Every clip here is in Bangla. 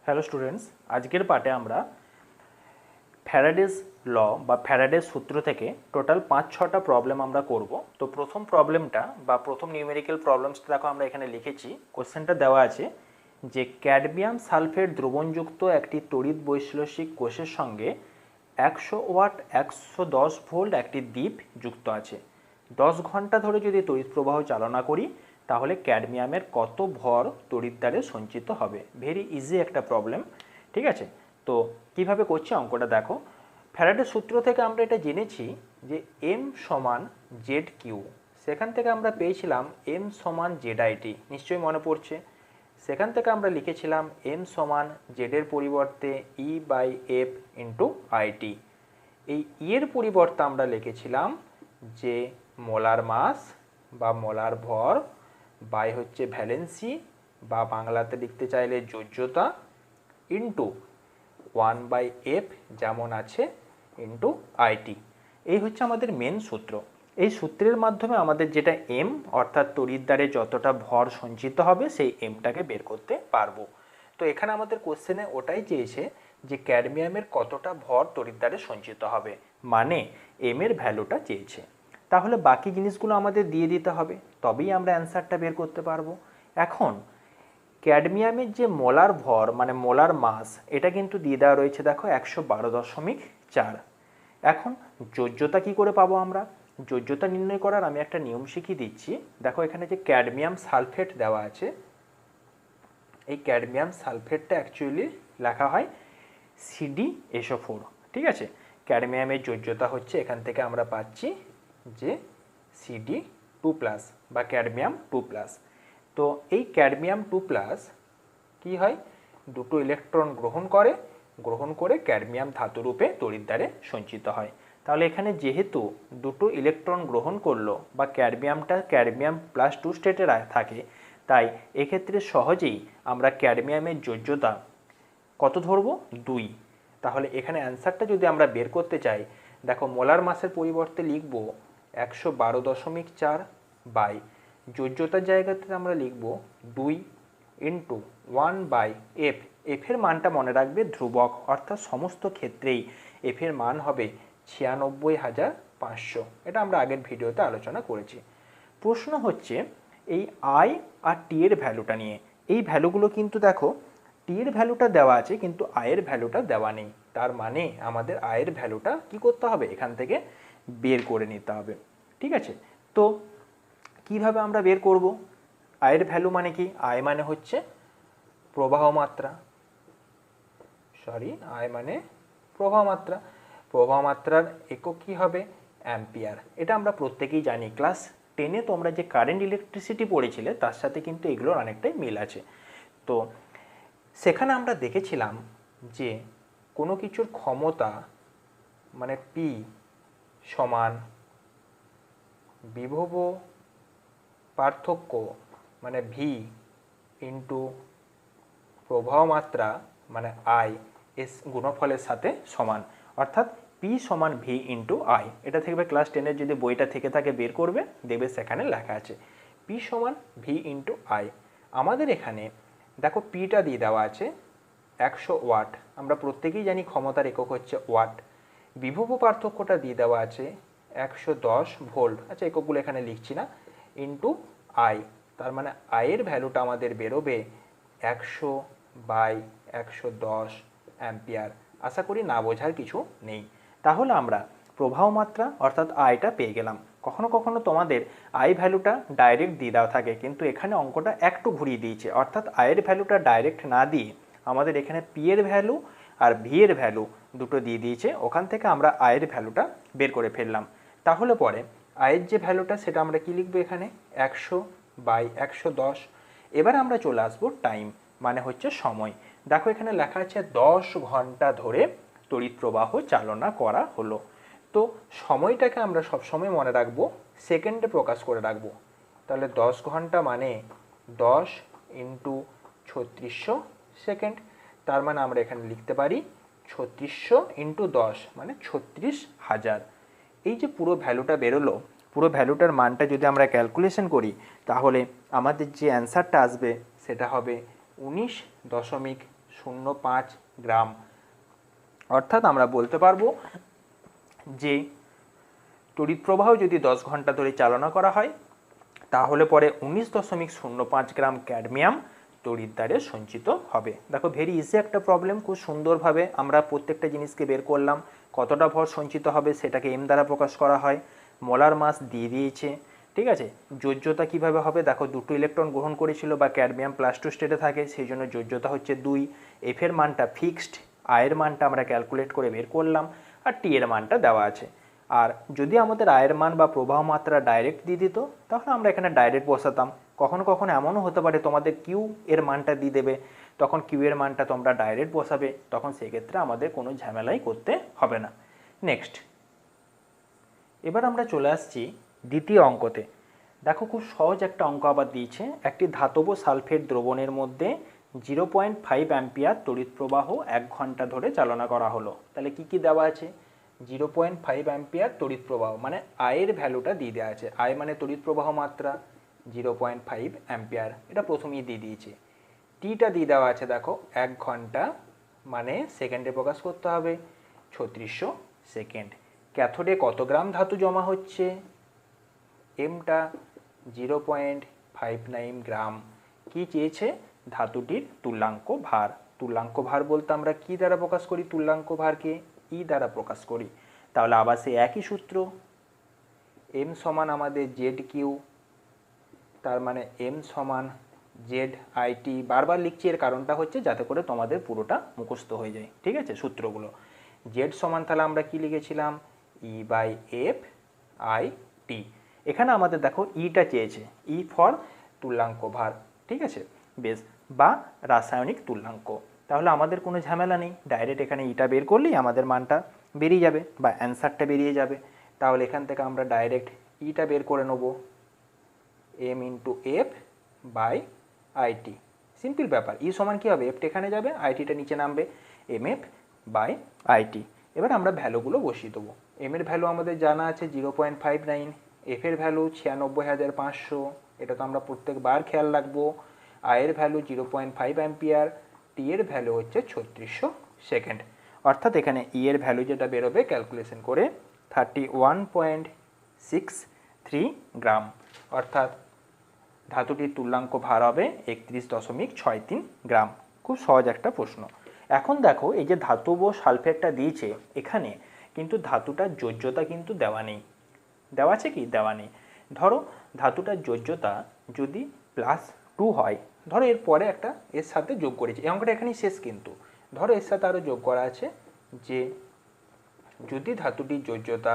হ্যালো স্টুডেন্টস, আজকের পাঠে আমরা ফ্যারাডেজ ল বা ফ্যারাডেজ সূত্র থেকে টোটাল 5-6টা প্রবলেম আমরা করব। তো প্রথম প্রবলেমটা বা প্রথম নিউমেরিক্যাল প্রবলেমসটা দেখো আমরা এখানে লিখেছি। কোশ্চেনটা দেওয়া আছে যে ক্যাডমিয়াম সালফেট দ্রবণযুক্ত একটি তড়িৎ বৈশ্লেষিক কোষের সঙ্গে 100 ওয়াট 110 ভোল্ট একটি দ্বীপ যুক্ত আছে। 10 ঘন্টা ধরে যদি তড়িৎ প্রবাহ চালনা করি তাহলে ক্যাডমিয়ামের কত ভর তড়িৎদ্বারে সঞ্চিত হবে। ভেরি ইজি একটা প্রবলেম, ঠিক আছে। তো কিভাবে করছি অঙ্কটা দেখো। ফ্যারাডের সূত্র থেকে আমরা এটা জেনেছি যে এম সমান জেড কিউ, সেখান থেকে আমরা পেয়েছিলাম এম সমান জেড আইটি, নিশ্চয়ই মনে পড়ছে। সেখান থেকে আমরা লিখেছিলাম এম সমান জেডের পরিবর্তে ই বাই এফ ইন্টু আইটি। এই এর পরিবর্তে আমরা লিখেছিলাম যে মোলার মাস বা মোলার ভর বাই হচ্ছে ভ্যালেন্সি বা বাংলাতে লিখতে চাইলে যোজ্যতা ইন্টু 1/f যেমন আছে ইন্টু আইটি। এই হচ্ছে আমাদের মেন সূত্র। এই সূত্রের মাধ্যমে আমাদের যেটা এম অর্থাৎ তড়িৎদ্বারে যতটা ভর সঞ্চিত হবে সেই এমটাকে বের করতে পারবো। তো এখানে আমাদের কোশ্চেনে ওটাই চেয়েছে যে ক্যাডমিয়ামের কতটা ভর তড়িৎদ্বারে সঞ্চিত হবে, মানে এম এর ভ্যালুটা চেয়েছে। তাহলে বাকি জিনিসগুলো আমাদের দিয়ে দিতে হবে, তবেই আমরা অ্যান্সারটা বের করতে পারবো। এখন ক্যাডমিয়ামের যে মোলার ভর মানে মোলার মাস, এটা কিন্তু দিয়ে দেওয়া রয়েছে দেখো 112.4। এখন যোজ্যতা কি করে পাবো আমরা? যোজ্যতা নির্ণয় করার আমি একটা নিয়ম শিখিয়ে দিচ্ছি। দেখো এখানে যে ক্যাডমিয়াম সালফেট দেওয়া আছে, এই ক্যাডমিয়াম সালফেটটা অ্যাকচুয়ালি লেখা হয় CdSO4, ঠিক আছে। ক্যাডমিয়ামের যোজ্যতা হচ্ছে এখান থেকে আমরা পাচ্ছি যে Cd2+ বা ক্যাডমিয়াম 2+। তো এই ক্যাডমিয়াম 2+ কি হয়, দুটো ইলেকট্রন গ্রহণ করে ক্যাডমিয়াম ধাতুরূপে তড়িৎদ্বারে সঞ্চিত হয়। তাহলে এখানে যেহেতু দুটো ইলেকট্রন গ্রহণ করলো বা ক্যাডমিয়ামটা ক্যাডমিয়াম +2 স্টেটে থাকে, তাই এক্ষেত্রে সহজেই আমরা ক্যাডমিয়ামের যোজ্যতা কত ধরবো, 2। তাহলে এখানে অ্যান্সারটা যদি আমরা বের করতে চাই, দেখো মোলার মাসের পরিবর্তে লিখব 112.4 বাই যোজ্যতার জায়গাতে আমরা লিখব 2 ইন্টু 1/f। এফের মানটা মনে রাখবে ধ্রুবক, অর্থাৎ সমস্ত ক্ষেত্রেই এফের মান হবে 96,500। এটা আমরা আগের ভিডিওতে আলোচনা করেছি। প্রশ্ন হচ্ছে এই আই আর টি এর ভ্যালুটা নিয়ে। এই ভ্যালুগুলো কিন্তু দেখো টি এর ভ্যালুটা দেওয়া আছে কিন্তু আয়ের ভ্যালুটা দেওয়া নেই। তার মানে আমাদের আয়ের ভ্যালুটা কি করতে হবে, এখান থেকে বের করে নিতে হবে, ঠিক আছে। তো কিভাবে আমরা বের করব? আয়ের ভ্যালু মানে কি? আয় মানে হচ্ছে প্রবাহ মাত্রা, আয় মানে প্রবাহ মাত্রা। প্রবাহ মাত্রার একক কি হবে? অ্যাম্পিয়ার। এটা আমরা প্রত্যেকেই জানি, ক্লাস 10-এ তোমরা যে কারেন্ট ইলেকট্রিসিটি পড়েছিলে তার সাথে কিন্তু এগুলোর অনেকটাই মিল আছে। তো সেখানে আমরা দেখেছিলাম যে কোনো কিছুর ক্ষমতা মানে পি সমান বিভব পার্থক্য মানে ভি ইন্টু প্রবাহ মাত্রা মানে আই এস গুণফলের সাথে সমান, অর্থাৎ পি সমান ভি ইন্টু আই। এটা থাকবে ক্লাস 10-এর যদি বইটা থেকে থাকে বের করবে, দেখবে সেখানে লেখা আছে পি সমান ভি ইন্টু আই। আমাদের এখানে দেখো পিটা দিয়ে দেওয়া আছে 100 ওয়াট। আমরা প্রত্যেকেই জানি ক্ষমতার একক হচ্ছে ওয়াট। বিভব পার্থক্যটা দিয়ে দেওয়া আছে 110 ভোল্ট, আচ্ছা এককগুলো এখানে লিখছি না, ইন্টু আই। তার মানে আয়ের ভ্যালুটা আমাদের বেরোবে 100/110 অ্যাম্পিয়ার। আশা করি না বোঝার কিছু নেই। তাহলে আমরা প্রবাহ মাত্রা অর্থাৎ আয়টা পেয়ে গেলাম। কখনো কখনো তোমাদের আই ভ্যালুটা ডাইরেক্ট দিয়ে দেওয়া থাকে, কিন্তু এখানে অঙ্কটা একটু ঘুরিয়ে দিয়েছে, অর্থাৎ আয়ের ভ্যালুটা ডাইরেক্ট না দিয়ে আমাদের এখানে পি এর ভ্যালু আর ভি এর ভ্যালু দুটো দিয়ে দিয়েছে। ওখান থেকে আমরা আয়ের ভ্যালুটা বের করে ফেললাম। তাহলে পরে আয়ের যে ভ্যালুটা সেটা আমরা কি লিখবো এখানে 100/110। এবার আমরা চলে আসবো টাইম মানে হচ্ছে সময়। দেখো এখানে লেখা আছে 10 ঘন্টা ধরে তড়িৎ প্রবাহ চালনা করা হলো। তো সময়টাকে আমরা সবসময় মনে রাখবো সেকেন্ডে প্রকাশ করে রাখবো। তাহলে 10 ঘন্টা মানে 10 ইন্টু 3600 সেকেন্ড। তার মানে আমরা এখানে লিখতে পারি 3600 ইন্টু 10 মানে 36,000। এই যে পুরো ভ্যালুটা বেরোলো, পুরো ভ্যালুটার মানটা যদি আমরা ক্যালকুলেশন করি তাহলে আমাদের যে অ্যান্সারটা আসবে সেটা হবে 0.05 গ্রাম। অর্থাৎ আমরা বলতে পারবো যে তড়িৎ প্রবাহ যদি 10 ঘন্টা ধরে চালনা করা হয় তাহলে পরে 19.05 গ্রাম ক্যাডমিয়াম তড়িৎদ্বারে সঞ্চিত হবে। দেখো ভেরি ইজি একটা প্রবলেম, খুব সুন্দরভাবে আমরা প্রত্যেকটা জিনিসকে বের করলাম। কতটা ভর সঞ্চিত হবে সেটাকে এম দ্বারা প্রকাশ করা হয়, মোলার মাস দিয়ে দিয়েছে, ঠিক আছে। যোজ্যতা কিভাবে হবে, দেখো দুটো ইলেকট্রন গ্রহণ করেছিল বা ক্যাডমিয়াম +2 স্টেটে থাকে, সেই জন্য যোজ্যতা হচ্ছে 2। এফ এর মানটা ফিক্সড, আয়ের মানটা আমরা ক্যালকুলেট করে বের করলাম, আর টি এর মানটা দেওয়া আছে। আর যদি আমাদের আয়ের মান বা প্রবাহ মাত্রা ডাইরেক্ট দিয়ে দিত তাহলে আমরা এখানে ডাইরেক্ট বসাতাম। কখনো কখনো এমনও হতে পারে তোমাদের কিউ এর মানটা দিয়ে দেবে, তখন কিউ এর মানটা তোমরা ডাইরেক্ট বসাবে, তখন সেক্ষেত্রে আমাদের কোনো ঝামেলাই করতে হবে না। নেক্সট, এবার আমরা চলে আসছি দ্বিতীয় অঙ্কতে। দেখো খুব সহজ একটা অঙ্ক আবার দিয়েছে। একটি ধাতব সালফেট দ্রবণের মধ্যে 0.5 অ্যাম্পিয়ার তড়িৎ প্রবাহ 1 ঘন্টা ধরে চালনা করা হলো। তাহলে কি কি দেওয়া আছে, 0.5 অ্যাম্পিয়ার তড়িৎ প্রবাহ মানে আয়ের ভ্যালুটা দিয়ে দেওয়া আছে। আয় মানে তড়িৎ প্রবাহ মাত্রা 0.5 অ্যাম্পিয়ার, এটা প্রথমেই দিয়ে দিয়েছে। টিটা দিয়ে দেওয়া আছে, দেখো 1 ঘন্টা মানে সেকেন্ডে প্রকাশ করতে হবে 3600 সেকেন্ড। ক্যাথোডে কত গ্রাম ধাতু জমা হচ্ছে, এমটা 0.59 গ্রাম। কি চেয়েছে, ধাতুটির তুল্যাঙ্ক ভার। তুল্যাঙ্ক ভার বলতে আমরা কি দ্বারা প্রকাশ করি, তুল্যাঙ্ক ভারকে ই দ্বারা প্রকাশ করি। তাহলে আবার সেই একই সূত্র, এম সমান আমাদের জেড কিউ, তার মানে এম সমান জেড আইটি। বারবার লিখছি এর কারণটা হচ্ছে যাতে করে তোমাদের পুরোটা মুখস্থ হয়ে যায়, ঠিক আছে সূত্রগুলো। জেড সমান তাহলে আমরা কি লিখেছিলাম, ই বাই এফ আই টি। এখানে আমাদের দেখো ইটা চেয়েছে, ই ফর তুল্যাঙ্ক ভার, ঠিক আছে বেশ, বা রাসায়নিক তুল্যাঙ্ক। তাহলে আমাদের কোনো ঝামেলা নেই, ডাইরেক্ট এখানে ইটা বের করলেই আমাদের মানটা বেরিয়ে যাবে বা অ্যান্সারটা বেরিয়ে যাবে। তাহলে এখান থেকে আমরা ডাইরেক্ট ইটা বের করে নেব, M into F by IT. Simple ব্যাপার, ই সমান কী হবে, এফটা এখানে যাবে, আইটিটা নিচে নামবে, এম এফ বাই আইটি। এবার আমরা ভ্যালুগুলো বসিয়ে দেবো। এম এর ভ্যালু আমাদের জানা আছে 0.59, এফ এর ভ্যালু 96,500, এটা তো আমরা প্রত্যেকবার খেয়াল রাখবো। আয়ের ভ্যালু 0.5 অ্যাম্পিয়ার, টি এর ভ্যালু হচ্ছে 3600 সেকেন্ড। অর্থাৎ এখানে ই এর ভ্যালু যেটা বেরোবে ক্যালকুলেশন করে 31.63 গ্রাম। অর্থাৎ ধাতুটির তুল্যাঙ্ক ভার হবে 31.63 গ্রাম। খুব সহজ একটা প্রশ্ন। এখন দেখো এই যে ধাতব সালফেটটা দিয়েছে, এখানে কিন্তু ধাতুটার যোজ্যতা কিন্তু দেওয়া নেই। দেওয়া আছে কি, দেওয়া নেই। ধরো ধাতুটার যোজ্যতা যদি +2 হয়, ধরো এর পরে একটা এর সাথে যোগ করেছি, এই অঙ্কটা এখানেই শেষ, কিন্তু ধরো এর সাথে আরও যোগ করা আছে যে যদি ধাতুটির যোজ্যতা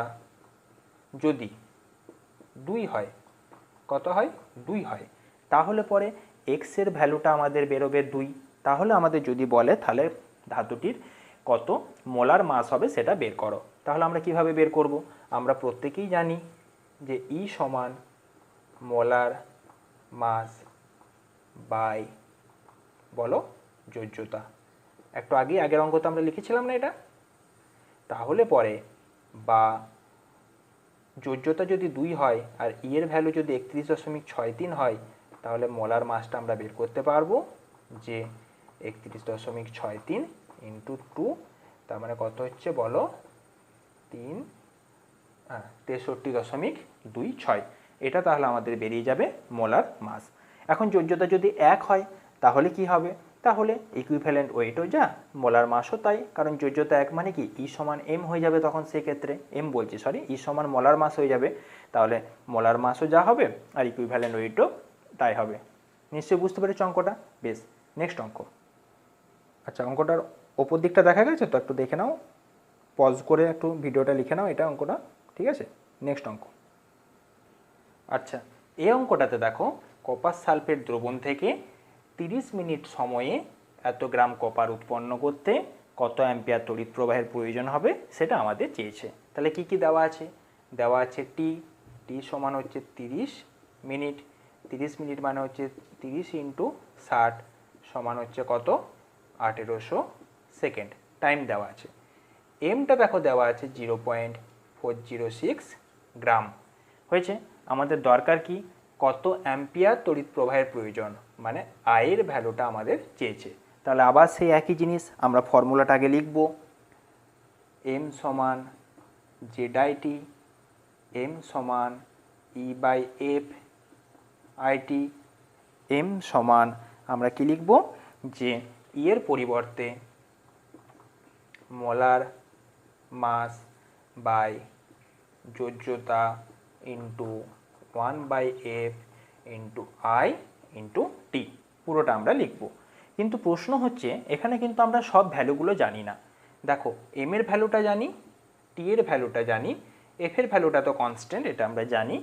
যদি 2 হয়, কত হয়, 2 হয়, তাহলে পরে এক্স এর ভ্যালুটা আমাদের বেরোবে 2। তাহলে আমাদের যদি বলে তাহলে ধাতুটির কত মোলার মাস হবে সেটা বের করো। তাহলে আমরা কিভাবে বের করব, আমরা প্রত্যেকেই জানি যে ই সমান মোলার মাস বাই বলো যোজ্যতা। একটু আগের অঙ্কতে আমরা লিখেছিলাম না এটা। তাহলে পরে বা যোজ্যতা যদি 2 হয় আর ই এর ভ্যালু যদি 31.63 হয়, তাহলে মোলার মাসটা আমরা বের করতে পারবো যে 31.63 ইন্টু 2, তার মানে কত হচ্ছে বলো, 63.26। এটা তাহলে আমাদের বেরিয়ে যাবে মোলার মাস। এখন যোজ্যতা যদি 1 হয় তাহলে কি হবে, তাহলে ইকুইভ্যালেন্ট ওয়েটও যা মোলার মাসও তাই, কারণ যোজ্যতা 1 মানে কি ই সমান এম হয়ে যাবে, তখন সেক্ষেত্রে এম বলছি সরি ই সমান মোলার মাস হয়ে যাবে, তাহলে মোলার মাসও যা হবে আর ইকুইভ্যালেন্ট ওয়েটও তাই হবে। নিশ্চয়ই বুঝতে পেরেছ অঙ্কটা। বেশ, নেক্সট অঙ্ক। আচ্ছা, অঙ্কটার ওপর দিকটা দেখা গেছে তো, একটু দেখে নাও, পজ করে একটু ভিডিওটা লিখে নাও, এটা অঙ্কটা, ঠিক আছে। নেক্সট অঙ্ক। আচ্ছা, এই অঙ্কটাতে দেখো কপার সালফেট দ্রবণ থেকে 30 মিনিট সময়ে এত গ্রাম কপার উৎপন্ন করতে কত অ্যাম্পিয়ার তড়িৎ প্রবাহের প্রয়োজন হবে সেটা আমাদের চেয়েছে। তাহলে কি কি দেওয়া আছে, দেওয়া আছে টি সমান হচ্ছে 30 মিনিট, 30 মিনিট মানে হচ্ছে 30 ইন্টু 60 সমান হচ্ছে কত, 1800 সেকেন্ড টাইম দেওয়া আছে। এমটা দেখো দেওয়া আছে 0.406 গ্রাম। হয়েছে, আমাদের দরকার কি, কত অ্যাম্পিয়ার তড়িৎ প্রবাহের প্রয়োজন, মানে আয়ের ভ্যালুটা আমাদের চেয়েছে। তাহলে আবার সেই একই জিনিস, আমরা ফর্মুলাটা আগে লিখব, এম সমান জেড আইটি, এম সমান E by F I T, M সমান আমরা কি লিখব, যে ই এর পরিবর্তে মোলার মাস বাই যোজ্যতা into 1/f into I into T, পুরোটা আমরা লিখব। কিন্তু প্রশ্ন হচ্ছে এখানে কিন্তু আমরা সব ভ্যালুগুলো জানি না। দেখো এম এর ভ্যালুটা জানি, টি এর ভ্যালুটা জানি, এফ এর ভ্যালুটা তো কনস্ট্যান্ট, এটা আমরা জানি।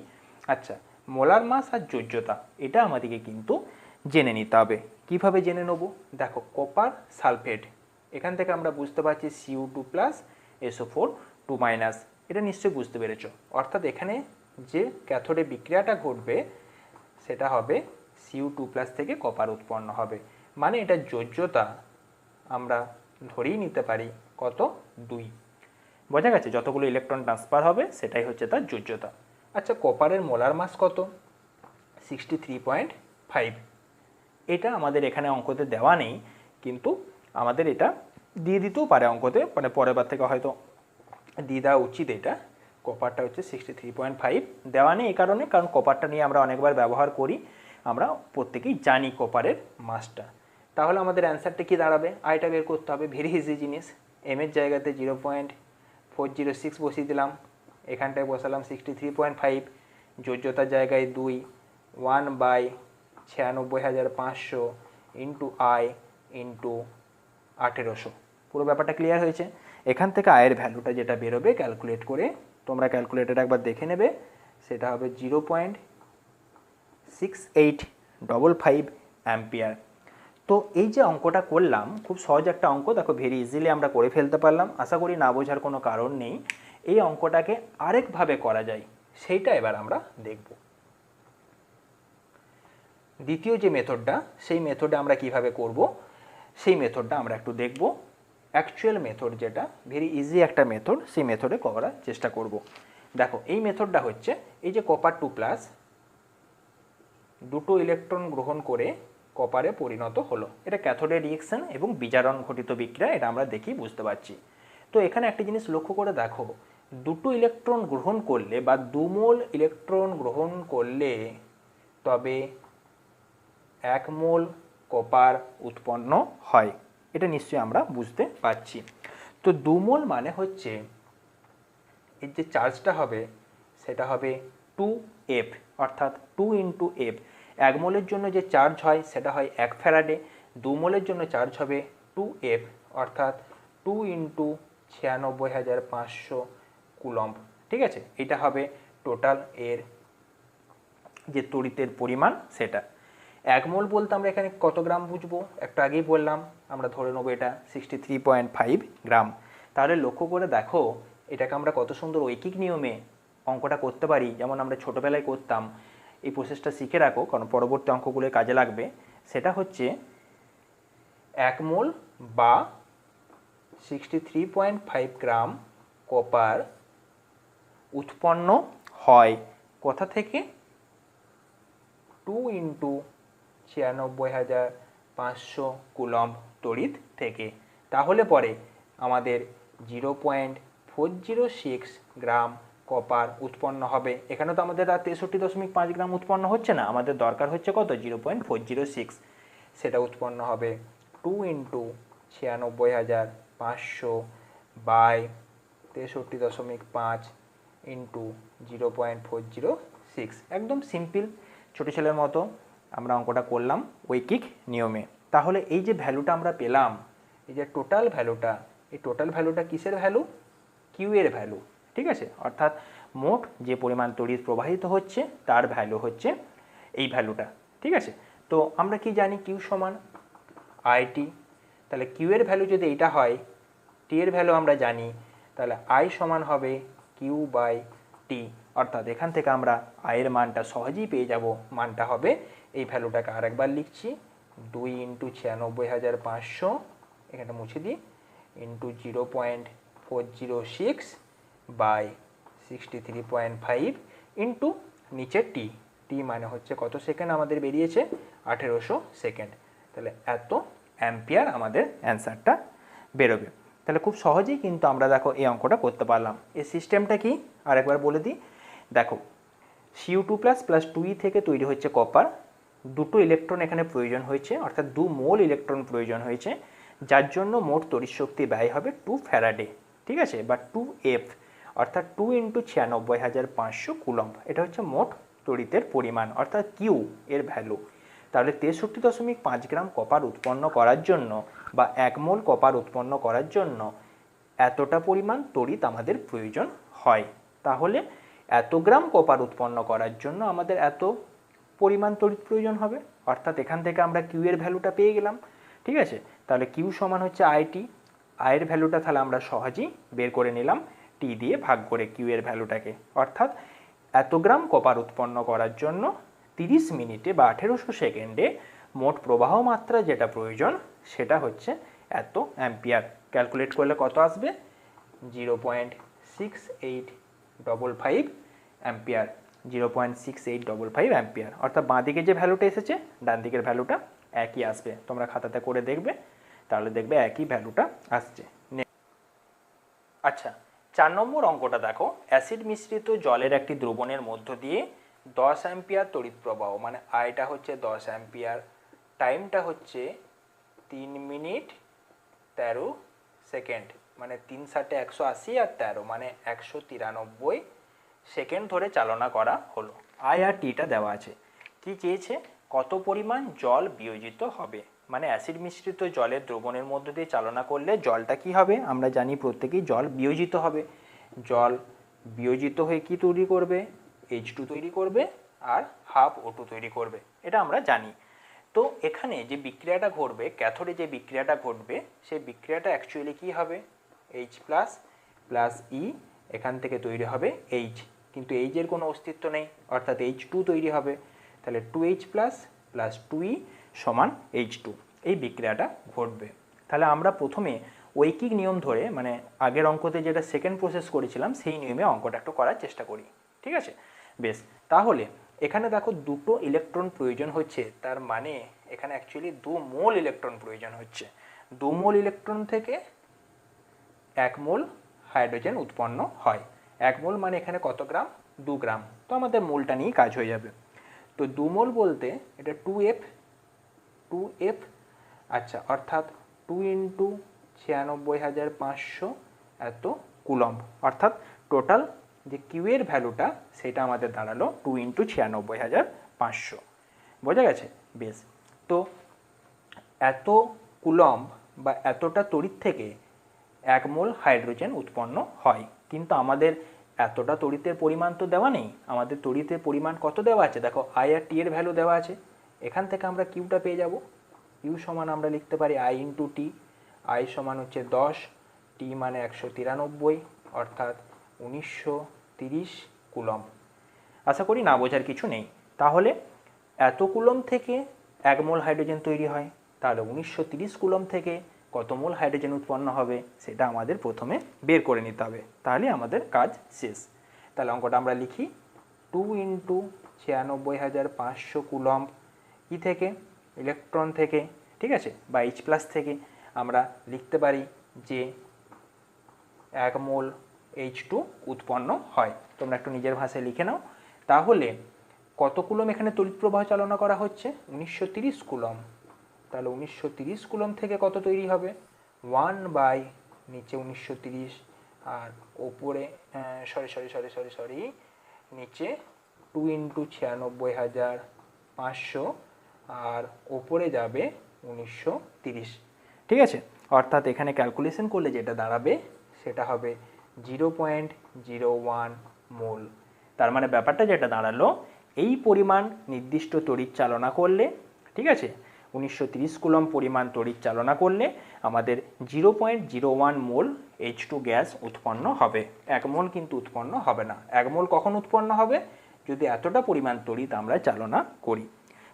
আচ্ছা, মোলার মাস আর যোজ্যতা এটা আমাদেরকে কিন্তু জেনে নিতে হবে। কিভাবে জেনে নেব? দেখো কপার সালফেট, এখান থেকে আমরা বুঝতে পারছি Cu2 প্লাস SO4 2 মাইনাস, এটা নিশ্চয়ই বুঝতে পেরেছ। অর্থাৎ এখানে যে ক্যাথোডে বিক্রিয়াটা ঘটবে সেটা হবে Cu2 প্লাস থেকে কপার উৎপন্ন হবে, মানে এটা যোজ্যতা আমরা ধরেই নিতে পারি কত, 2। বোঝা গেছে? যতগুলো ইলেকট্রন ট্রান্সফার হবে সেটাই হচ্ছে তার যোজ্যতা। আচ্ছা, কপারের মোলার মাস কত? 63.5। এটা আমাদের এখানে অঙ্কতে দেওয়া নেই, কিন্তু আমাদের এটা দিয়ে দিতেও পারে অঙ্কতে, মানে পরের বার থেকে হয়তো দিয়ে দেওয়া উচিত। এটা কপারটা হচ্ছে 63.5, দেওয়া নেই এই কারণে, কারণ কপারটা নিয়ে আমরা অনেকবার ব্যবহার করি, আমরা প্রত্যেকেই জানি কপারের মাসটা। তাহলে আমাদের অ্যান্সারটা কি দাঁড়াবে? আইটা বের করতে হবে, ভেরি ইজি জিনিস। এম এর জায়গাতে 0.406 বসিয়ে দিলাম, এখানটায় বসালাম 63.5, যোজ্যতার জায়গায় 2, 1/96,500 ইন্টু আই ইন্টু 1800। পুরো ব্যাপারটা ক্লিয়ার হয়েছে? এখান থেকে আয়ের ভ্যালুটা যেটা বেরোবে ক্যালকুলেট করে, তোমরা ক্যালকুলেটার একবার দেখে নেবে, সেটা হবে 0.6855 অ্যাম্পিয়ার। তো এই যে অঙ্কটা করলাম, খুব সহজ একটা অঙ্ক, দেখো ভেরি ইজিলি আমরা করে ফেলতে পারলাম। আশা করি না বোঝার কোনো কারণ নেই। এই অঙ্কটাকে আরেকভাবে করা যায়, সেইটা এবার আমরা দেখব। দ্বিতীয় যে মেথডটা, সেই মেথডে আমরা কিভাবে করব, সেই মেথডটা আমরা একটু দেখব। অ্যাকচুয়াল মেথড যেটা ভেরি ইজি একটা মেথড, সেই মেথডে করার চেষ্টা করব। দেখো এই মেথডটা হচ্ছে, এই যে কপার 2+, দুটো ইলেকট্রন গ্রহণ করে কপারে পরিণত হলো, এটা ক্যাথোডের রিঅ্যাকশন এবং বিজারণ ঘটিত বিক্রিয়া, এটা আমরা দেখি বুঝতে পারছি। তো এখানে একটা জিনিস লক্ষ্য করে দেখো, দুটো ইলেকট্রন গ্রহণ করলে বা 2 মোল ইলেকট্রন গ্রহণ করলে তবে 1 মোল কপার উৎপন্ন হয়, এটা নিশ্চয়ই আমরা বুঝতে পারছি। তো 2 মোল মানে হচ্ছে এর যে চার্জটা হবে সেটা হবে 2f, অর্থাৎ 2 ইন্টু এফ। 1 মোলের জন্য যে চার্জ হয় সেটা হয় 1 ফ্যারাডে, 2 মোলের জন্য চার্জ হবে 2f, অর্থাৎ 2 ইন্টু 96,500 কুলম্ব। ঠিক আছে, এটা হবে টোটাল এর যে তড়িতের পরিমাণ সেটা। 1 মোল বলতে আমরা এখানে কত গ্রাম বুঝবো, একটু আগেই বললাম, আমরা ধরে নেবো এটা 63.5 গ্রাম। তাহলে লক্ষ্য করে দেখো এটাকে আমরা কত সুন্দর ঐকিক নিয়মে অঙ্কটা করতে পারি, যেমন আমরা ছোটোবেলায় করতাম। এই প্রসেসটা শিখে রাখো, কারণ পরবর্তী অঙ্কগুলোয় কাজে লাগবে। সেটা হচ্ছে 1 মোল বা 63.5 গ্রাম কপার উৎপন্ন হয় কোথা থেকে, 2 ইন্টু 96,500 কুলম্ব তড়িৎ থেকে। তাহলে পরে আমাদের 0.406 গ্রাম কপার উৎপন্ন হবে। এখানে তো আমাদের 63.5 গ্রাম উৎপন্ন হচ্ছে না, আমাদের দরকার হচ্ছে কত, 0.406। সেটা উৎপন্ন হবে 2 ইন্টু 96,500 বাই 63.5 ইন্টু 0.406। একদম সিম্পল, ছোটো ছেলের মতো আমরা অঙ্কটা করলাম ঐকিক নিয়মে। তাহলে এই যে ভ্যালুটা আমরা পেলাম, এই যে টোটাল ভ্যালুটা, এই টোটাল ভ্যালুটা কিসের ভ্যালু, কিউ এর ভ্যালু। ঠিক আছে, অর্থাৎ মোট যে পরিমাণ তড়িৎ প্রবাহিত হচ্ছে তার ভ্যালু হচ্ছে এই ভ্যালুটা। ঠিক আছে, তো আমরা কি জানি, কিউ সমান আইটি। তাহলে কিউ এর ভ্যালু যদি এইটা হয়, টি এর ভ্যালু আমরা জানি, তাহলে আই সমান হবে কিউ বাই টি। অর্থাৎ এখান থেকে আমরা আয়ের মানটা সহজেই পেয়ে যাব, মানটা হবে, এই ভ্যালুটাকে আরেকবার লিখছি, 2 ইন্টু 96,500, এখানে মুছে দিই, ইন্টু 0.406 বাই 63.5 ইন্টু নিচে টি। টি মানে হচ্ছে কত সেকেন্ড আমাদের বেরিয়েছে, 1800 সেকেন্ড। তাহলে এত অ্যাম্পিয়ার আমাদের অ্যান্সারটা বেরোবে। তাহলে খুব সহজেই কিন্তু আমরা দেখো এই অঙ্কটা করতে পারলাম। এই সিস্টেমটা কি আরেকবার বলে দিই। দেখো Cu2 প্লাস 2E থেকে তৈরি হচ্ছে কপার, দুটো ইলেকট্রন এখানে প্রয়োজন হয়েছে, অর্থাৎ 2 মোল ইলেকট্রন প্রয়োজন হয়েছে, যার জন্য মোট তড়িৎ শক্তি ব্যয় হবে 2 ফ্যারাডে, ঠিক আছে, বা 2F, অর্থাৎ 2 × 96,500 কুলম্ব। এটা হচ্ছে মোট তড়িতের পরিমাণ, অর্থাৎ কিউ এর ভ্যালু। তাহলে 63.5 গ্রাম কপার উৎপন্ন করার জন্য বা 1 মোল কপার উৎপন্ন করার জন্য এতটা পরিমাণ তড়িৎ আমাদের প্রয়োজন হয়। তাহলে এত গ্রাম কপার উৎপন্ন করার জন্য আমাদের এত পরিমাণ তড়িৎ প্রয়োজন হবে, অর্থাৎ এখান থেকে আমরা কিউ এর ভ্যালুটা পেয়ে গেলাম, ঠিক আছে। তাহলে কিউ সমান হচ্ছে আইটি, আয়ের ভ্যালুটা তাহলে আমরা সহজেই বের করে নিলাম টি দিয়ে ভাগ করে কিউ এর ভ্যালুটাকে, অর্থাৎ এত গ্রাম কপার উৎপন্ন করার জন্য 30 মিনিটে বা 1800 সেকেন্ডে মোট প্রবাহ মাত্রা যেটা প্রয়োজন সেটা হচ্ছে এত অ্যাম্পিয়ার। ক্যালকুলেট করলে কত আসবে? 0.6855 অ্যাম্পিয়ার, 0.6855 অ্যাম্পিয়ার, অর্থাৎ বাঁ দিকে যে ভ্যালুটা এসেছে ডান দিকের ভ্যালুটা একই আসবে। তোমরা খাতাতে করে দেখবে, তাহলে দেখবে একই ভ্যালুটা আসছে। আচ্ছা, 4 নম্বর অঙ্কটা দেখো, অ্যাসিড মিশ্রিত জলের একটি দ্রবণের মধ্য দিয়ে 10 অ্যাম্পিয়ার তড়িৎ প্রবাহ, মানে আইটা হচ্ছে 10 অ্যাম্পিয়ার, টাইমটা হচ্ছে 3 মিনিট 13 সেকেন্ড, মানে 3 × 180 আর 13 মানে 193 সেকেন্ড ধরে চালনা করা হলো। আই আর টিটা দেওয়া আছে। কি চেয়েছে? কত পরিমাণ জল বিয়োজিত হবে, মানে অ্যাসিড মিশ্রিত জলের দ্রবণের মধ্য দিয়ে চালনা করলে জলটা কি হবে? আমরা জানি প্রত্যেকেই জল বিয়োজিত হবে। জল বিয়োজিত হয়ে কি তৈরি করবে? H2 তৈরি করবে আর হাফ O2 তৈরি করবে, এটা আমরা জানি। তো এখানে যে বিক্রিয়াটা ঘটবে, ক্যাথোডে যে বিক্রিয়াটা ঘটবে, সেই বিক্রিয়াটা অ্যাকচুয়ালি কি হবে? H প্লাস E, এখান থেকে তৈরি হবে H, কিন্তু H এর কোনো অস্তিত্ব নেই, অর্থাৎ H2 তৈরি হবে। তাহলে 2H প্লাস 2E সমান H2, এই বিক্রিয়াটা ঘটবে। তাহলে আমরা প্রথমে ঐকিক নিয়ম ধরে, মানে আগের অঙ্কতে যেটা সেকেন্ড প্রসেস করেছিলাম সেই নিয়মে অঙ্কটা একটু করার চেষ্টা করি, ঠিক আছে? বেশ, তাহলে এখানে দেখো দুটো ইলেকট্রন প্রয়োজন হচ্ছে, তার মানে এখানে অ্যাকচুয়ালি 2 মোল ইলেকট্রন প্রয়োজন হচ্ছে। 2 মোল ইলেকট্রন থেকে 1 মোল হাইড্রোজেন উৎপন্ন হয়। 1 মোল মানে এখানে কত গ্রাম? 2 গ্রাম। তো আমাদের মোলটা নিয়েই কাজ হয়ে যাবে। তো 2 মোল বলতে এটা 2F, আচ্ছা, অর্থাৎ 2 × 96,500 এত কুলম্ব, অর্থাৎ টোটাল যে কিউ এর ভ্যালুটা সেটা আমাদের দাঁড়ালো 2 × 96,500। বোঝা গেছে? বেশ, তো এত কুলম্ব বা এতটা তড়িৎ থেকে 1 মোল হাইড্রোজেন উৎপন্ন হয়, কিন্তু আমাদের এতটা তড়িতের পরিমাণ তো দেওয়া নেই। আমাদের তড়িতের পরিমাণ কত দেওয়া আছে? দেখো আই আর টি এর ভ্যালু দেওয়া আছে, এখান থেকে আমরা কিউটা পেয়ে যাব। কিউ সমান আমরা লিখতে পারি আই × টি, আই সমান হচ্ছে 10, টি মানে 193, অর্থাৎ 1930 কুলম্ব। আশা করি না বোঝার কিছু নেই। তাহলে এত কুলম্ব থেকে 1 মোল হাইড্রোজেন তৈরি হয়, তাহলে 1930 কুলম্ব থেকে কত মোল হাইড্রোজেন উৎপন্ন হবে সেটা আমাদের প্রথমে বের করে নিতে হবে, তাহলে আমাদের কাজ শেষ। তাহলে অঙ্কটা আমরা লিখি, 2 × 96,500 কুলম্ব কি থেকে? ইলেকট্রন থেকে, ঠিক আছে, বা H প্লাস থেকে আমরা লিখতে পারি যে 1 মোল H2 উৎপন্ন হয়। তোমরা একটু নিজের ভাষায় লিখে নাও। তাহলে কত কুলম্ব এখানে তড়িৎ প্রবাহ চালনা করা হচ্ছে? 1930 কুলম্ব। তাহলে 1930 কুলম্ব থেকে কত তৈরি হবে? 1 নিচে 1930 আর ওপরে সরি নিচে 2 × 96,500 আর ওপরে যাবে 1930, ঠিক আছে। অর্থাৎ এখানে ক্যালকুলেশন করলে যেটা দাঁড়াবে সেটা হবে 0.01 মোল। তার মানে ব্যাপারটা যেটা দাঁড়ালো, এই পরিমাণ নির্দিষ্ট তড়িৎ চালনা করলে, ঠিক আছে, 1930 কুলম্ব পরিমাণ তড়িৎ চালনা করলে আমাদের 0.01 মোল H2 গ্যাস উৎপন্ন হবে। 1 মোল কিন্তু উৎপন্ন হবে না। 1 মোল কখন উৎপন্ন হবে? যদি এতটা পরিমাণ তড়িৎ আমরা চালনা করি।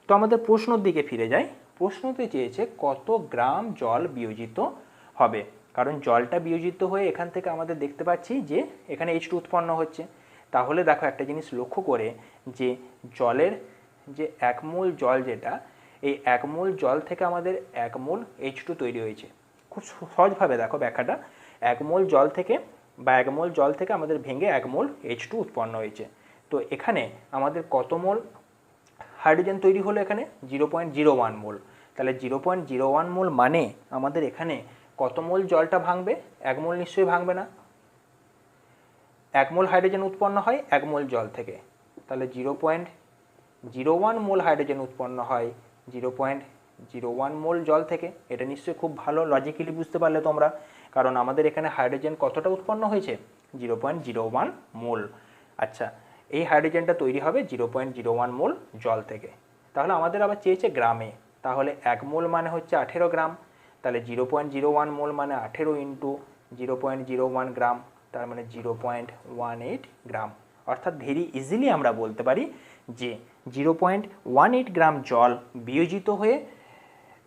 তো আমাদের প্রশ্নের দিকে ফিরে যাই। প্রশ্নতে চেয়েছে কত গ্রাম জল বিয়োজিত হবে, কারণ জলটা বিয়োজিত হয়ে এখান থেকে আমাদের দেখতে পাচ্ছি যে এখানে H2 উৎপন্ন হচ্ছে। তাহলে দেখো একটা জিনিস লক্ষ্য করে যে জলের যে 1 মোল জল যেটা, এই 1 মোল জল থেকে আমাদের 1 মোল H2 তৈরি হয়েছে। খুব সহজভাবে দেখো ব্যাখ্যাটা, 1 মোল জল থেকে বা 1 মোল জল থেকে আমাদের ভেঙে 1 মোল H2 উৎপন্ন হয়েছে। তো এখানে আমাদের কত মোল হাইড্রোজেন তৈরি হলো? এখানে 0.01 মোল। তাহলে 0.01 মোল মানে আমাদের এখানে কত মোল জলটা ভাঙবে? 1 মোল নিশ্চয়ই ভাঙবে না। 1 মোল হাইড্রোজেন উৎপন্ন হয় 1 মোল জল থেকে, তাহলে 0.01 মোল হাইড্রোজেন উৎপন্ন হয় 0.01 মোল জল থেকে। এটা নিশ্চয়ই খুব ভালো লজিক্যালি বুঝতে পারলে তোমরা, কারণ আমাদের এখানে হাইড্রোজেন কতটা উৎপন্ন হয়েছে? 0.01 মোল। আচ্ছা, এই হাইড্রোজেনটা তৈরি হবে 0.01 মোল জল থেকে। তাহলে আমাদের আবার চেয়েছে গ্রামে, তাহলে 1 মোল মানে হচ্ছে 18 গ্রাম, তাহলে 0.01 মোল মানে 18 ইন্টু 0.01 গ্রাম, তার মানে 0.18 গ্রাম। অর্থাৎ ভেরি ইজিলি আমরা বলতে পারি যে 0.18 গ্রাম জল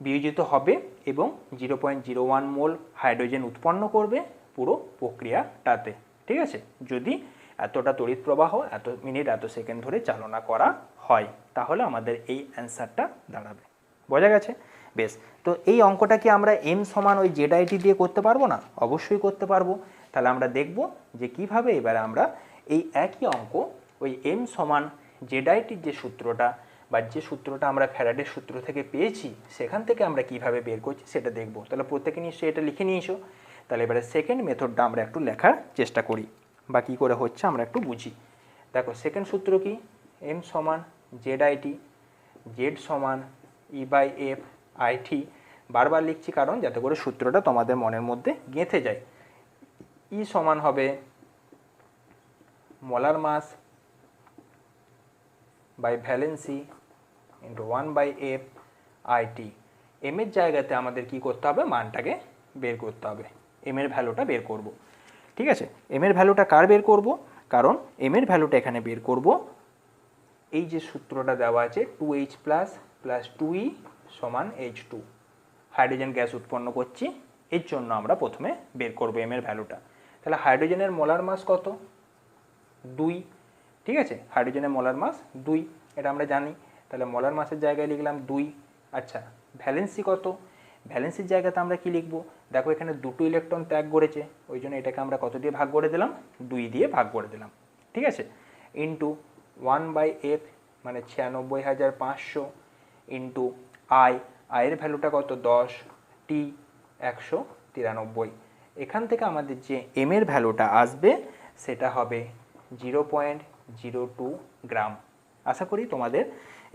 বিয়োজিত হবে এবং 0.01 মোল হাইড্রোজেন উৎপন্ন করবে পুরো প্রক্রিয়াটাতে। ঠিক আছে, যদি এতটা তড়িৎ প্রবাহ এত মিনিট এত সেকেন্ড ধরে চালনা করা হয়, তাহলে আমাদের এই অ্যান্সারটা দাঁড়াবে। বোঝা গেছে? বেশ, তো এই অঙ্কটা কি আমরা m সমান ওই ZIT দিয়ে করতে পারবো না? অবশ্যই করতে পারবো। তাহলে আমরা দেখব যে কিভাবে এবারে আমরা এই একই অঙ্ক ওই m সমান ZIT যে সূত্রটা বা যে সূত্রটা আমরা ফ্যারাডের সূত্র থেকে পেয়েছি সেখান থেকে আমরা কিভাবে বের করছি সেটা দেখব। তাহলে প্রত্যেকে নিশ্চয়ই এটা লিখে নিয়েছো। তাহলে এবারে সেকেন্ড মেথডটা আমরা একটু লেখার চেষ্টা করি বা কী করে হচ্ছে আমরা একটু বুঝি। দেখো, সেকেন্ড সূত্র কি? m সমান ZIT, z সমান E/F IT। বারবার লিখছি কারণ যাতে করে সূত্রটা তোমাদের মনের মধ্যে গেঁথে যায়। E সমান হবে molar mass by valency into 1/F IT। M এর জায়গাতে আমাদের কি করতে হবে? মানটাকে বের করতে হবে, এম এর ভ্যালুটা বের করব। ঠিক আছে, এম এর ভ্যালুটা কার বের করব? কারণ এম এর ভ্যালুটা এখানে বের করব এই যে সূত্রটা দেওয়া আছে 2H প্লাস 2E সমান H2। হাইড্রোজেন গ্যাস উৎপন্ন করছি, এর জন্য আমরা প্রথমে বের করব এম এর ভ্যালুটা। তাহলে হাইড্রোজেনের মোলার মাস কত? 2। ঠিক আছে, হাইড্রোজেনের মোলার মাস 2, এটা আমরা জানি। তাহলে মোলার মাসের জায়গায় লিখলাম 2। আচ্ছা, ভ্যালেন্সি কত? ভ্যালেন্সির জায়গাতে আমরা কি লিখব? দেখো, এখানে দুটো ইলেকট্রন ত্যাগ করেছে, ওই জন্য এটাকে আমরা কত দিয়ে ভাগ করে দিলাম? 2 দিয়ে ভাগ করে দিলাম। ঠিক আছে, ইন্টু 1/F মানে 96,500 ইন্টু আয়ের ভ্যালুটা কত? 10, T 193। এখান থেকে আমাদের যে এম এর ভ্যালুটা আসবে সেটা হবে 0.02 গ্রাম। আশা করি তোমাদের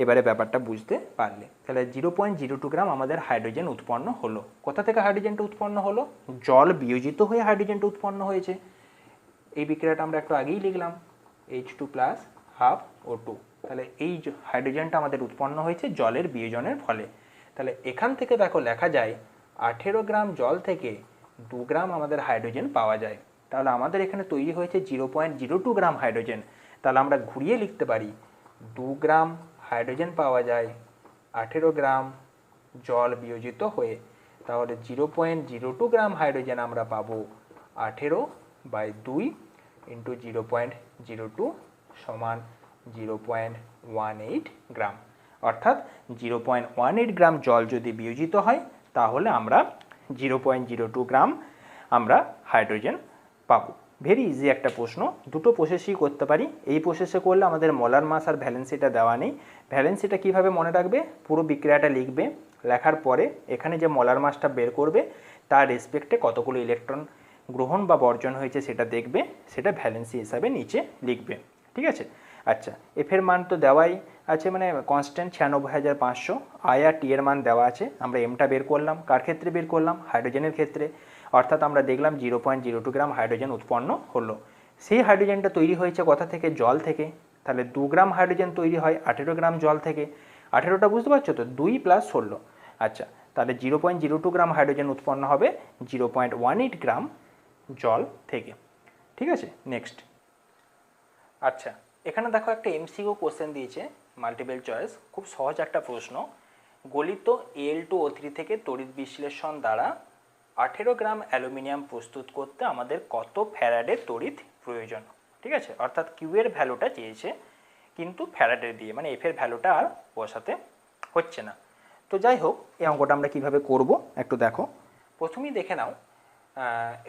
এবারে ব্যাপারটা বুঝতে পারলে। তাহলে 0.02 গ্রাম আমাদের হাইড্রোজেন উৎপন্ন হলো। কোথা থেকে হাইড্রোজেনটা উৎপন্ন হলো? জল বিয়োজিত হয়ে হাইড্রোজেনটা উৎপন্ন হয়েছে। এই বিক্রিয়াটা আমরা একটু আগেই লিখলাম, H2 প্লাস হাফ O2। তাহলে এই হাইড্রোজেনটা আমাদের উৎপন্ন হয়েছে জলের বিয়োজনের ফলে। তাহলে এখান থেকে দেখো লেখা যায় 18 গ্রাম জল থেকে 2 গ্রাম আমাদের হাইড্রোজেন পাওয়া যায়। তাহলে আমাদের এখানে তৈরি হয়েছে 0.02 গ্রাম হাইড্রোজেন। তাহলে আমরা ঘুরিয়ে লিখতে পারি 2 গ্রাম হাইড্রোজেন পাওয়া যায় 18 গ্রাম জল বিয়োজিত হয়ে। তাহলে 0.02 গ্রাম হাইড্রোজেন আমরা পাবো 18/2 ইন্টু 0.02 সমান 0.18 গ্রাম। অর্থাৎ 0.18 গ্রাম জল যদি বিয়োজিত হয় তাহলে আমরা 0.02 গ্রাম আমরা হাইড্রোজেন পাবো। ভেরি ইজি একটা প্রশ্ন, দুটো প্রসেসই করতে পারি। এই প্রসেসে করলে আমাদের মোলার মাস আর ভ্যালেন্সিটা দেওয়া নেই। ভ্যালেন্সিটা কীভাবে মনে রাখবে? পুরো বিক্রিয়াটা লিখবে, লেখার পরে এখানে যে মোলার মাসটা বের করবে তার রেসপেক্টে কতগুলো ইলেকট্রন গ্রহণ বা বর্জন হয়েছে সেটা দেখবে, সেটা ভ্যালেন্সি হিসাবে নিচে লিখবে। ঠিক আছে, আচ্ছা, এফের মান তো দেওয়াই আছে, মানে কনস্ট্যান্ট 96,500। আই আর টি এর মান দেওয়া আছে। আমরা এমটা বের করলাম, কার ক্ষেত্রে বের করলাম? হাইড্রোজেনের ক্ষেত্রে। অর্থাৎ আমরা দেখলাম 0.02 গ্রাম হাইড্রোজেন উৎপন্ন হলো। সেই হাইড্রোজেনটা তৈরি হয়েছে কোথা থেকে? জল থেকে। তাহলে 2 গ্রাম হাইড্রোজেন তৈরি হয় 18 গ্রাম জল থেকে। 18টা বুঝতে পারছো তো? 2 প্লাস 16। আচ্ছা, তাহলে 0.02 গ্রাম হাইড্রোজেন উৎপন্ন হবে 0.18 গ্রাম জল থেকে। ঠিক আছে, নেক্সট। আচ্ছা, এখানে দেখো একটা এমসিকিউ কোশ্চেন দিয়েছে, মাল্টিপল চয়েস, খুব সহজ একটা প্রশ্ন। গলিত Al2O3 থেকে তড়িৎ বিশ্লেষণ দ্বারা 18 গ্রাম অ্যালুমিনিয়াম প্রস্তুত করতে আমাদের কত ফ্যারাডের তড়িৎ প্রয়োজন? ঠিক আছে, অর্থাৎ কিউ এর ভ্যালুটা চেয়েছে কিন্তু ফ্যারাডের দিয়ে, মানে এফ এর ভ্যালুটা আর বসাতে হচ্ছে না। তো যাই হোক, এই অঙ্কটা আমরা কীভাবে করব একটু দেখো। প্রথমেই দেখে নাও,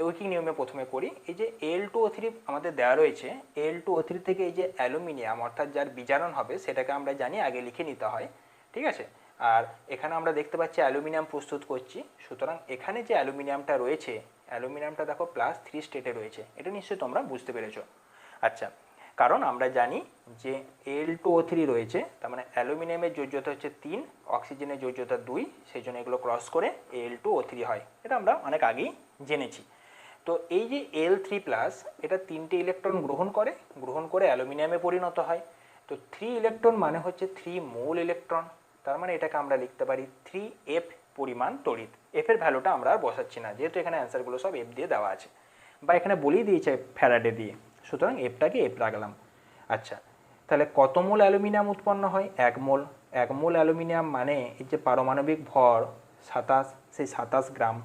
ঐকিক নিয়মে প্রথমে করি। এই যে Al2O3 আমাদের দেওয়া রয়েছে, Al2O3 থেকে এই যে অ্যালুমিনিয়াম অর্থাৎ যার বিজারণ হবে সেটাকে আমরা জানি আগে লিখে নিতে হয়, ঠিক আছে। আর এখানে আমরা দেখতে পাচ্ছি অ্যালুমিনিয়াম প্রস্তুত করছি, সুতরাং এখানে যে অ্যালুমিনিয়ামটা রয়েছে, অ্যালুমিনিয়ামটা দেখো +3 স্টেটে রয়েছে, এটা নিশ্চয়ই তোমরা বুঝতে পেরেছো। আচ্ছা, কারণ আমরা জানি যে Al2O3 রয়েছে, তার মানে অ্যালুমিনিয়ামের যোজ্যতা হচ্ছে 3, অক্সিজেনের যোজ্যতা 2, সেই জন্য এগুলো ক্রস করে Al2O3 হয়, এটা আমরা অনেক আগেই জেনেছি। তো এই যে Al3+, এটা 3টে ইলেকট্রন গ্রহণ করে অ্যালুমিনিয়ামে পরিণত হয়। তো 3 ইলেকট্রন মানে হচ্ছে 3 মোল ইলেকট্রন, তার মানে এটাকে আমরা লিখতে পারি 3F পরিমাণ তড়িৎ। এফ এর ভ্যালুটা আমরা আর বসাচ্ছি না, যেহেতু এখানে অ্যান্সারগুলো সব এফ দিয়ে দেওয়া আছে, বা এখানে বলেই দিয়েছে ফ্যারাডে দিয়ে, সুতরাং এফটাকে এফ রাখলাম। আচ্ছা, তাহলে কত মোল অ্যালুমিনিয়াম উৎপন্ন হয়? 1 মোল। 1 মোল অ্যালুমিনিয়াম মানে এই যে পারমাণবিক ভর 27, সেই 27 গ্রাম।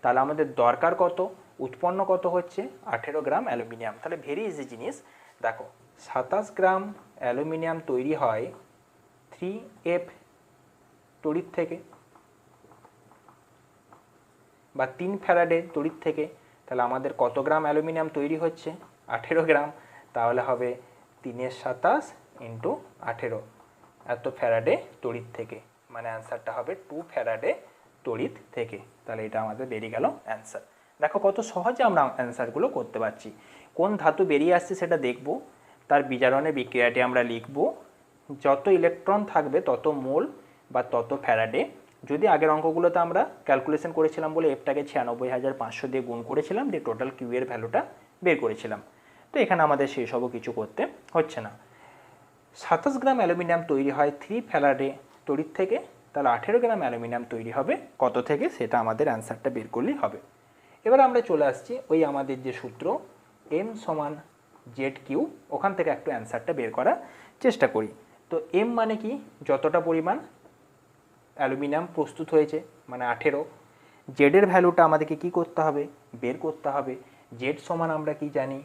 তাহলে আমাদের দরকার কত? উৎপন্ন কত হচ্ছে? 18 গ্রাম অ্যালুমিনিয়াম। তাহলে ভেরি ইজি জিনিস, দেখো 27 গ্রাম অ্যালুমিনিয়াম তৈরি হয় 3F তড়িৎ থেকে, বা 3 ফ্যারাডে তড়িৎ থেকে। তাহলে আমাদের কত গ্রাম অ্যালুমিনিয়াম তৈরি হচ্ছে? 18 গ্রাম। তাহলে হবে 3×27 × 18, এত ফ্যারাডে তড়িৎ থেকে, মানে অ্যান্সারটা হবে 2 ফ্যারাডে তড়িৎ থেকে। তাহলে এটা আমাদের বেরিয়ে গেল অ্যান্সার। দেখো কত সহজে আমরা অ্যান্সারগুলো করতে পারছি। কোন ধাতু বেরিয়ে আসছে সেটা দেখব, তার বিজারণের বিক্রিয়াটি আমরা লিখব, যত ইলেকট্রন থাকবে তত মোল বা তত ফ্যারাডে। যদি আগের অঙ্কগুলোতে আমরা ক্যালকুলেশন করেছিলাম বলে এফটাকে 96,500 দিয়ে গুণ করেছিলাম, দিয়ে টোটাল কিউ এর ভ্যালুটা বের করেছিলাম। তো এখানে আমাদের সেই সবও কিছু করতে হচ্ছে না। 27 গ্রাম অ্যালুমিনিয়াম তৈরি হয় 3 ফ্যারাডে তড়িৎ থেকে, তাহলে 18 গ্রাম অ্যালুমিনিয়াম তৈরি হবে কত থেকে, সেটা আমাদের অ্যান্সারটা বের করলেই হবে। এবার আমরা চলে আসছি ওই আমাদের যে সূত্র M = ZQ, ওখান থেকে একটু অ্যান্সারটা বের করার চেষ্টা করি। তো M মানে কি? যতটা পরিমাণ অ্যালুমিনিয়াম প্রস্তুত হয়েছে, মানে 18। জেডের ভ্যালুটা আমাদেরকে কি করতে হবে? বের করতে হবে। জেড সমান আমরা কি জানি?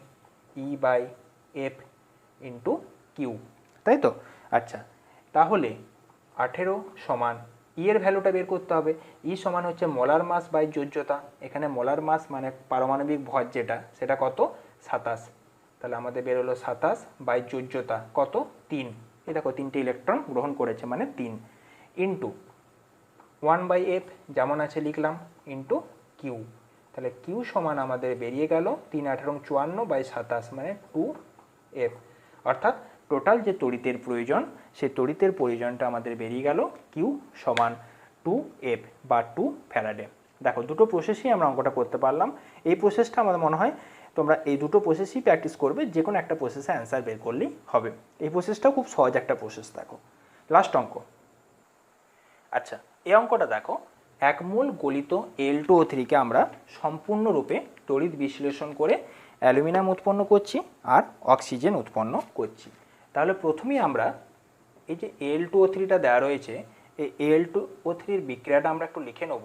E/F × Q, তাই তো? আচ্ছা, তাহলে 18 সমান ই এর ভ্যালুটা বের করতে হবে। ই সমান হচ্ছে মোলার মাস বাই যোজ্যতা। এখানে মোলার মাস মানে পারমাণবিক ভর যেটা, সেটা কত? 27। তাহলে আমাদের বের হলো 27 বাই যোজ্যতা কত? 3। এই দেখো 3টে ইলেকট্রন গ্রহণ করেছে, মানে 3, ইন্টু 1/F যেমন আছে লিখলাম, ইন্টু কিউ। তাহলে কিউ সমান আমাদের বেরিয়ে গেল 3 18 54 বাই 27, মানে 2F। অর্থাৎ টোটাল যে তড়িতের প্রয়োজন, সেই তড়িতের প্রয়োজনটা আমাদের বেরিয়ে গেল কিউ সমান 2F বা 2 ফ্যারাডে। দেখো দুটো প্রসেসই আমরা অঙ্কটা করতে পারলাম। এই প্রসেসটা আমাদের মনে হয় তোমরা এই দুটো প্রসেসই প্র্যাকটিস করবে, যে কোনো একটা প্রসেসে অ্যান্সার বের করলেই হবে। এই প্রসেসটাও খুব সহজ একটা প্রসেস। দেখো লাস্ট অঙ্ক। আচ্ছা, এই অঙ্কটা দেখো, 1 মোল গলিত Al2O3 আমরা সম্পূর্ণরূপে তড়িৎ বিশ্লেষণ করে অ্যালুমিনিয়াম উৎপন্ন করছি আর অক্সিজেন উৎপন্ন করছি। তাহলে প্রথমেই আমরা এই যে Al2O3টা দেওয়া রয়েছে, এই Al2O3 বিক্রিয়াটা আমরা একটু লিখে নেব,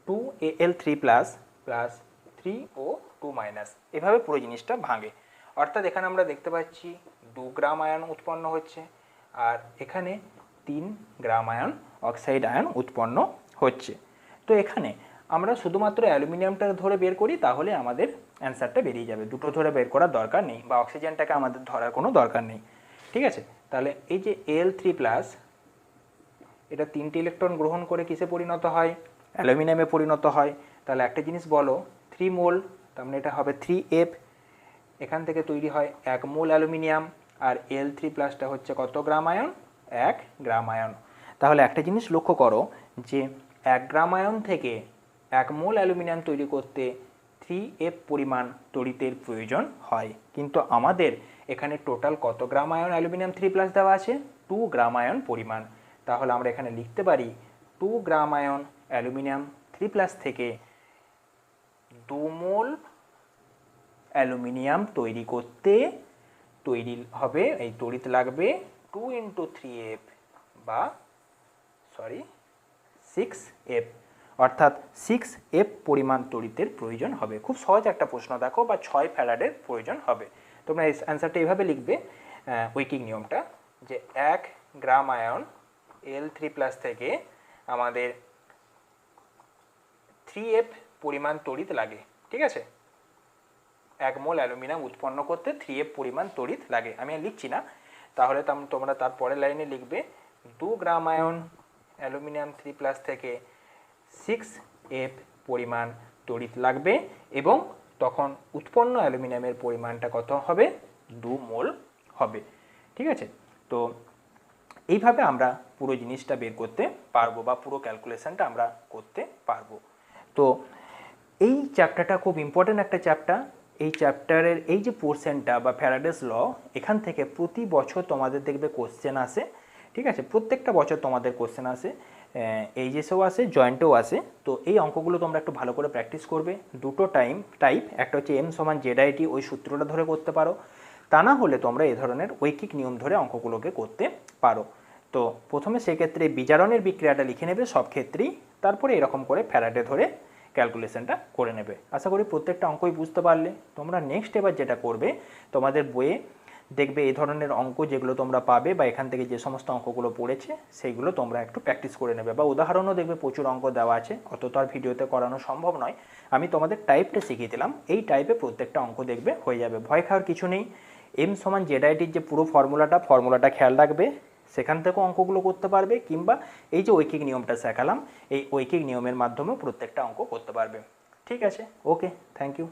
2Al3+ + 3O2-, এভাবে পুরো জিনিসটা ভাঙে। অর্থাৎ এখানে আমরা দেখতে পাচ্ছি 2 গ্রাম আয়ন উৎপন্ন হচ্ছে, আর এখানে 3 গ্রাম আয়ন অক্সাইড আয়ন উৎপন্ন হচ্ছে। তো এখানে আমরা শুধুমাত্র অ্যালুমিনিয়ামটা ধরে বের করি, তাহলে আমাদের অ্যান্সারটা বেরিয়ে যাবে। দুটো ধরে বের করার দরকার নেই, বা অক্সিজেনটাকে আমাদের ধরার কোনো দরকার নেই, ঠিক আছে। তাহলে এই যে Al3+, এটা 3টে ইলেকট্রন গ্রহণ করে কিসে পরিণত হয়? অ্যালুমিনিয়ামে পরিণত হয়। তাহলে একটা জিনিস বলো, 3 মোল, তার মানে এটা হবে 3F। এখান থেকে তৈরি হয় 1 মোল অ্যালুমিনিয়াম, আর Al3+টা হচ্ছে কত গ্রাম আয়ন? 1 গ্রাম আয়ন। তাহলে একটা জিনিস লক্ষ্য করো যে 1 গ্রাম আয়ন থেকে 1 মোল অ্যালুমিনিয়াম তৈরি করতে 3F পরিমাণ তড়িতের প্রয়োজন হয়, কিন্তু আমাদের এখানে টোটাল কত গ্রাম আয়ন অ্যালুমিনিয়াম 3+ দেওয়া আছে? 2 গ্রাম আয়ন পরিমাণ। তাহলে আমরা এখানে লিখতে পারি 2 গ্রাম আয়ন অ্যালুমিনিয়াম 3+ থেকে 2 মোল অ্যালুমিনিয়াম তৈরি করতে তৈরি হবে, এই তড়িৎ লাগবে 2 × 3F বা 6F, অর্থাৎ 6F পরিমাণ তড়িতের প্রয়োজন হবে। খুব সহজ একটা প্রশ্ন দেখো, বা 6 ফ্যারাডের প্রয়োজন হবে। তোমরা এই অ্যান্সারটা এইভাবে লিখবে, ঐকিক নিয়মটা, যে 1 গ্রাম আয়ন Al3+ থেকে আমাদের 3F পরিমাণ তড়িৎ লাগে। ঠিক আছে, 1 মোল অ্যালুমিনিয়াম উৎপন্ন করতে 3F পরিমাণ তড়িৎ লাগে। আমি আর লিখছি না, তাহলে তোমরা তার পরের লাইনে লিখবে 2 গ্রাম আয়ন অ্যালুমিনিয়াম 3+ থেকে 6F পরিমাণ তড়িৎ লাগবে, এবং তখন উৎপন্ন অ্যালুমিনিয়ামের পরিমাণটা কত হবে? 2 মোল হবে। ঠিক আছে, তো এইভাবে আমরা পুরো জিনিসটা বের করতে পারবো বা পুরো ক্যালকুলেশনটা আমরা করতে পারবো। তো এই চ্যাপ্টারটা খুব ইম্পর্টেন্ট একটা চ্যাপ্টার। এই চ্যাপ্টারের এই যে পোর্শনটা বা ফ্যারাডেস ল, এখান থেকে প্রতি বছর তোমাদের দেখবে কোশ্চেন আসে। ঠিক আছে, প্রত্যেকটা বছর তোমাদের কোশ্চেন আসে, এইচএসেও আসে, জয়েন্টেও আসে। তো এই অঙ্কগুলো তোমরা একটু ভালো করে প্র্যাকটিস করবে। দুটো টাইপ, একটা হচ্ছে M = ZIT, ওই সূত্রটা ধরে করতে পারো, তা না হলে তোমরা এই ধরনের ঐকিক নিয়ম ধরে অঙ্কগুলোকে করতে পারো। তো প্রথমে সেক্ষেত্রে বিজারণের বিক্রিয়াটা লিখে নেবে সব ক্ষেত্রেই, তারপরে এরকম করে ফ্যারাডে ধরে ক্যালকুলেশনটা করে নেবে। আশা করি প্রত্যেকটা অঙ্কই বুঝতে পারলে। তোমরা নেক্সট এবার যেটা করবে, তোমাদের বইয়ে দেখবে এই ধরনের অঙ্ক যেগুলো তোমরা পাবে বা এখান থেকে যে সমস্ত অঙ্কগুলো পড়েছে সেইগুলো তোমরা একটু প্র্যাকটিস করে নেবে, বা উদাহরণও দেখবে প্রচুর অঙ্ক দেওয়া আছে, অত তো আর ভিডিওতে করানো সম্ভব নয়। আমি তোমাদের টাইপটা শিখিয়ে দিলাম, এই টাইপে প্রত্যেকটা অঙ্ক দেখবে হয়ে যাবে, ভয় খাওয়ার কিছু নেই। M = ZIT যে পুরো ফর্মুলাটা খেয়াল রাখবে, সেখান থেকেও অঙ্কগুলো করতে পারবে, কিংবা এই যে ঐকিক নিয়মটা শেখালাম এই ঐকিক নিয়মের মাধ্যমেও প্রত্যেকটা অঙ্ক করতে পারবে। ঠিক আছে, ওকে, থ্যাংক ইউ।